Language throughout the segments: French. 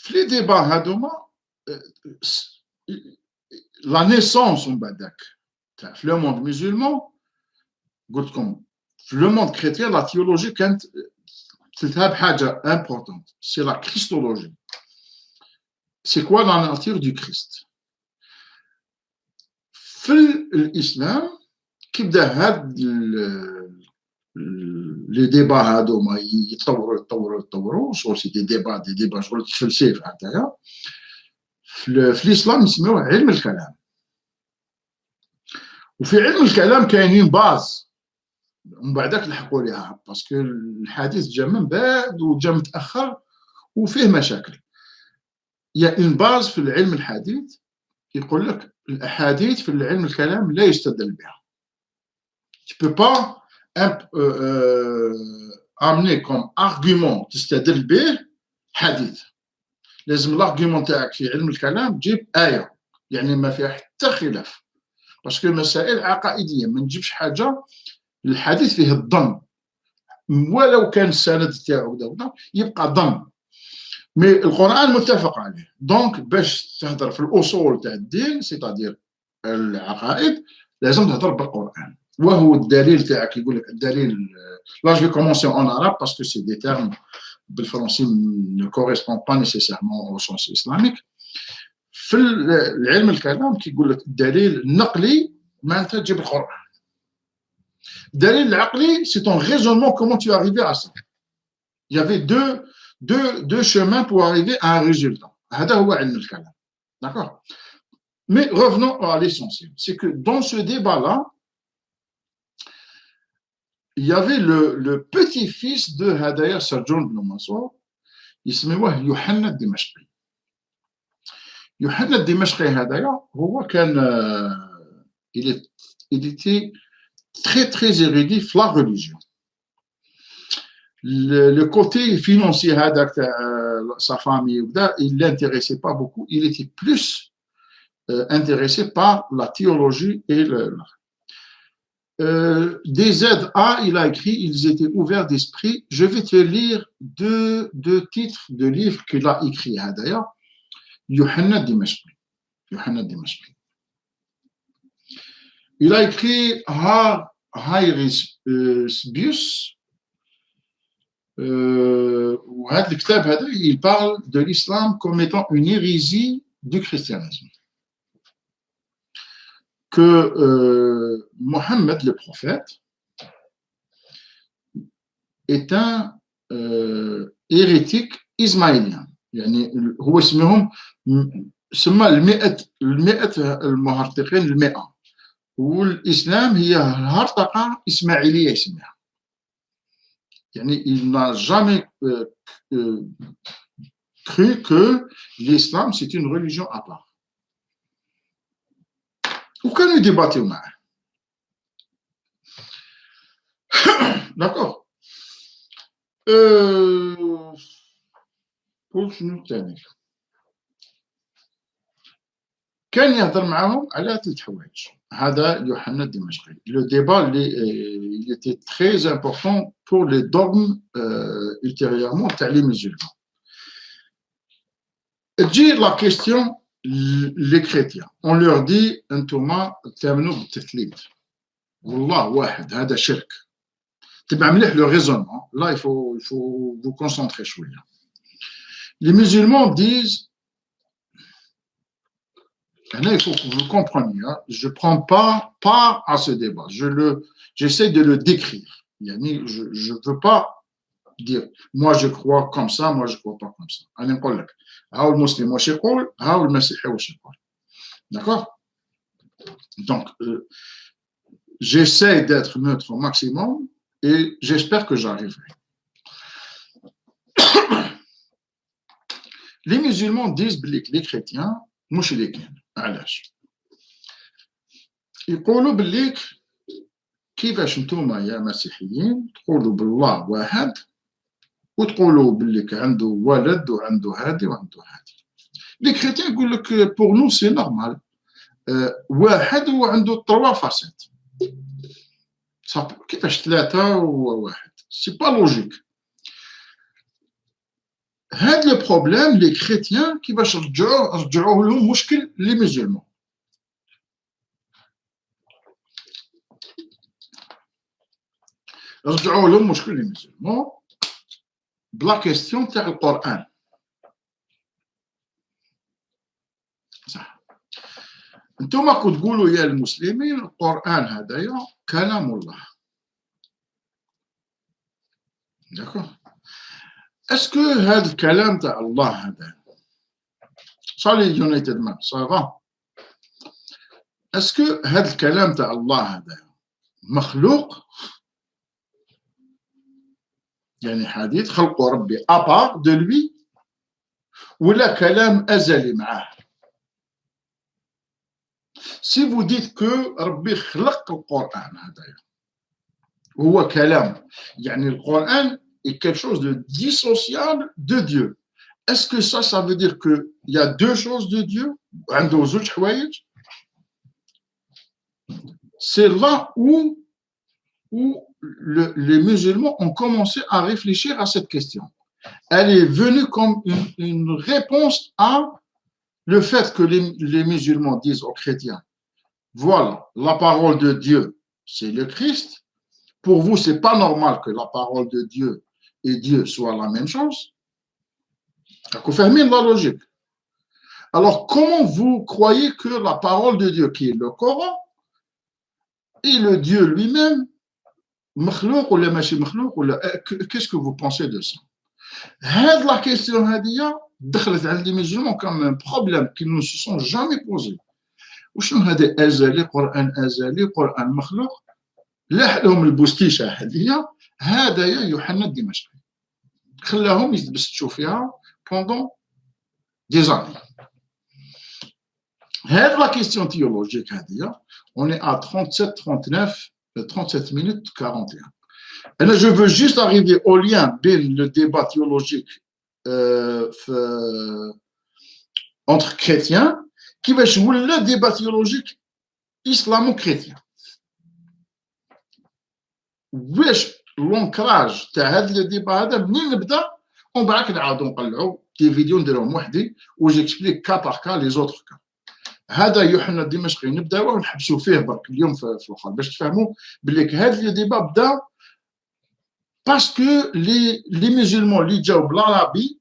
في لي ديبا هادوما لا نيسونس من بعدك تاع في لو موند ميزولمون قلت لكم في لو موند كريتيان لا تيولوجي كانت تلتها بحاجه امبورطونت سي لا كريستولوجي. سي كوا لا ناتور دو كريست. في الاسلام كي بدا هاد لي ديبا هادوما يتطوروا شغل سي دي ديبا شغل تفلسف هكايا. في الاسلام يسميوه علم الكلام. وفي علم الكلام كاينين باز ومن بعدك لحقوا ليها باسكو الحديث جا من بعد وجا متاخر وفيه مشاكل. يا اون باز في العلم الحديث يقول لك الاحاديث في العلم الكلام لا يستدل بها. Tu peux pas amener comme argument تستدل به حديث. لازم الارغيومون تاعك في علم الكلام تجيب آية يعني ما فيها حتى خلاف باسكو مسائل عقائدية ما نجيبش حاجة الحديث فيه الظن ولو كان السند تاعو يبقى ظن مي القرآن متفق عليه دونك باش تهضر في الأصول تاع الدين سيتادير العقائد لازم تهضر بالقرآن وهو الدليل تاعك يقول لك الدليل لا جو كومونسي اون عرب باسكو سي دي تيرم بالفرنسي ne correspond pas nécessairement au sens islamique. في العلم الكلام كيقول لك الدليل النقلي ما انت تجيب القرآن. الدليل العقلي c'est ton raisonnement comment tu es arrivé à ça. Il y avait deux chemins pour arriver à un résultat. هذا هو علم الكلام. D'accord? Mais revenons à l'essentiel. C'est que dans ce débat-là, il y avait le petit-fils de Hadaya Sarjon ibn Mansour, il s'appelait Yohanna Dimashqi. Yohanna Dimashqi Hadaya, il était très très érudit dans la religion. Le côté financier de sa famille, il ne l'intéressait pas beaucoup, il était plus intéressé par la théologie et des ZA, il a écrit, ils étaient ouverts d'esprit. Je vais te lire deux titres de livres qu'il a écrits. D'ailleurs, Yohanna Dimashqi. Il a écrit Hairis Bius. Il parle de l'islam comme étant une hérésie du christianisme. Que Mohammed le prophète est un hérétique ismaélien. يعني هو اسمهم سمى المئة المهرطقين المئة والإسلام هي هرطقة إسماعيلية يسميها. يعني il n'a jamais cru que l'islam c'est une religion à part. وكانوا يديباتيو معاه. داكور. قول شنو تاني كان يهضر معاهم على 3 حوايج. هذا يوحنا الدمشقي. Le débat il était très important pour les dogmes ultérieurement تاع les musulmans. تجي la question les chrétiens, on leur dit انتوما تامنوا بالتثليث والله واحد هذا شرك. تبع مليح le raisonnement là il faut vous concentrer شويه. Les musulmans disent il faut que vous compreniez je prends pas part à ce débat, j'essaie de le décrire. يعني je veux pas dire moi je crois comme ça, moi je crois pas comme ça. انا نقول لك هاو المسلم واش يقول هاو المسيحي واش يقول. D'accord? Donc j'essaie d'être neutre au maximum et j'espère que j'arriverai. Les musulmans disent que les chrétiens مشركين. علاش؟ يقولوا بليك كيفاش نتوما يا مسيحيين تقولوا بالله واحد وتقولوا بليك عنده ولد وعنده هادي وعنده هادي. Les chrétiens يقول لك pour nous c'est normal. واحد وعنده 3 facettes. كيفاش 3 وواحد؟ C'est pas logique. هذا le problème les chrétiens qui باش رجعوا لهم مشكل les musulmans. رجعوا لهم مشكل les musulmans بلا كيستيون تاع القرآن. صح. انتم كنت تقولوا يا المسلمين القرآن هذايا كلام الله. داكور. اسكو هذا الكلام تاع الله هذا صالي يونايتد مان صافا اسكو هذا الكلام تاع الله هذا مخلوق يعني حديث خلقه ربي ابار دو لوي ولا كلام ازلي معاه. سي فو ديت كو ربي خلق القرآن هذايا هو كلام يعني القرآن est quelque chose de dissociable de Dieu. Est-ce que ça veut dire qu'il y a deux choses de Dieu? C'est là où les musulmans ont commencé à réfléchir à cette question. Elle est venue comme une réponse à le fait que les musulmans disent aux chrétiens, voilà, la parole de Dieu, c'est le Christ. Pour vous, c'est pas normal que la parole de Dieu et Dieu soient la même chose. Vous fermez la logique. Alors, comment vous croyez que la parole de Dieu, qui est le Coran, et le Dieu lui-même, qu'est-ce que vous pensez de ça? La question دخلت عند les musulmans comme un problème qu'ils ne se sont jamais posé. وشنو هذا أزلي قرآن أزلي قرآن مخلوق؟ لاح لهم البوستيشة هذه هذا يا يوحنا الدمشقي خلاهم يتبسطوا فيها pendant des années. هذه la question théologique هذه on est à 37 minutes 41. Et là, je veux juste arriver au lien بين le débat théologique entre chrétiens qui va jouer le débat théologique islamo-chrétien. واش لونكراج تاع هذا الديبا هذا منين نبدا ومن بعد نعاودو نقلعوا دي فيديو نديرهم وحدي وجيكسبليك كا بار كا لي زوتر كا. هذا يوحنا الدمشقي نبداو ونحبسوا فيه برك اليوم في الاخر باش تفهموا بلي هذا الديبا بدا باسكو لي musulmans اللي جاوا بالعربي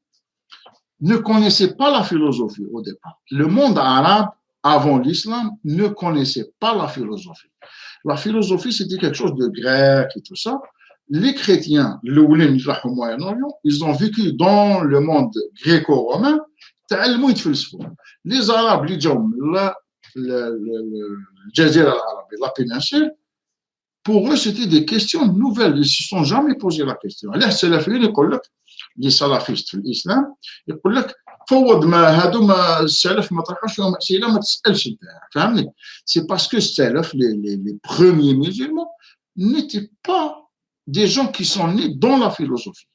ne connaissaient pas la philosophie au départ. Le monde arabe avant l'islam ne connaissait pas la philosophie. La philosophie, c'était quelque chose de grec et tout ça. Les chrétiens, au Moyen-Orient, ils ont vécu dans le monde gréco-romain. Les Arabes, la péninsule, pour eux, c'était des questions nouvelles. Ils ne se sont jamais posé la question. Les salafistes في الإسلام يقول لك فوض ما هادو ما السلف ما طرحوش فيهم أسئلة ما تسألش أنت فهمني c'est parce que السلف les premiers musulmans n'étaient pas des gens qui sont nés dans la philosophie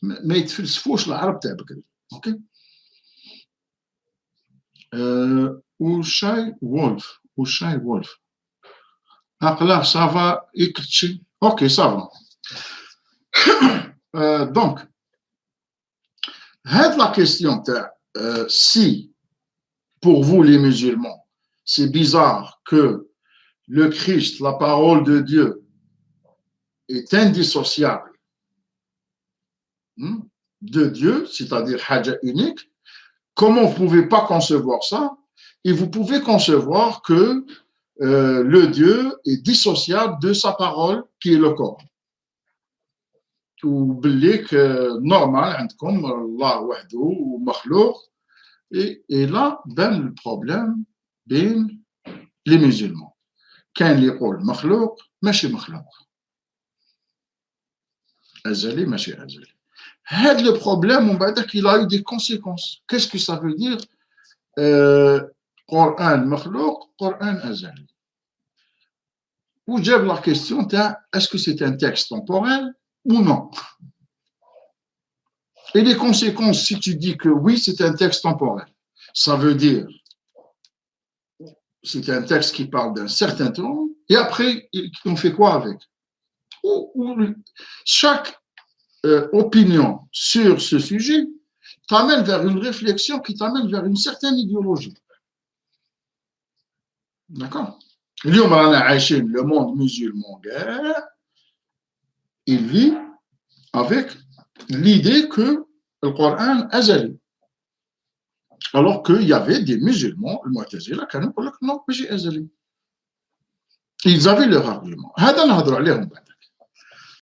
ما يتفلسفوش العرب تاع بكري اوكي وشاي وولف أقلع صافا يكتشي اوكي صافا. Donc, la question, si pour vous les musulmans, c'est bizarre que le Christ, la parole de Dieu, est indissociable de Dieu, c'est-à-dire haja unique, comment vous ne pouvez pas concevoir ça? Et vous pouvez concevoir que le Dieu est dissociable de sa parole qui est le Coran. وبالليك نورمال عندكم الله وحده ومخلوق et là بان البروبليم بين لي musulmans كان اللي يقول مخلوق ماشي مخلوق أزلي ماشي أزلي. هذا لو بروبليم ومن بعد il a eu des conséquences. Qu'est-ce que ça veut dire قرآن مخلوق قرآن أزلي وجاب la question تاع est-ce que c'est un texte temporel ou non. Et les conséquences, si tu dis que oui, c'est un texte temporel, ça veut dire c'est un texte qui parle d'un certain temps, et après, on fait quoi avec? Chaque opinion sur ce sujet t'amène vers une réflexion qui t'amène vers une certaine idéologie. D'accord? Le monde musulman, il vit avec l'idée que le Coran est azali. Alors qu'il y avait des musulmans, le Mu'tazila, qui disaient non, c'est azali. Ils avaient leur argument. هذا نهضر عليهم بعد.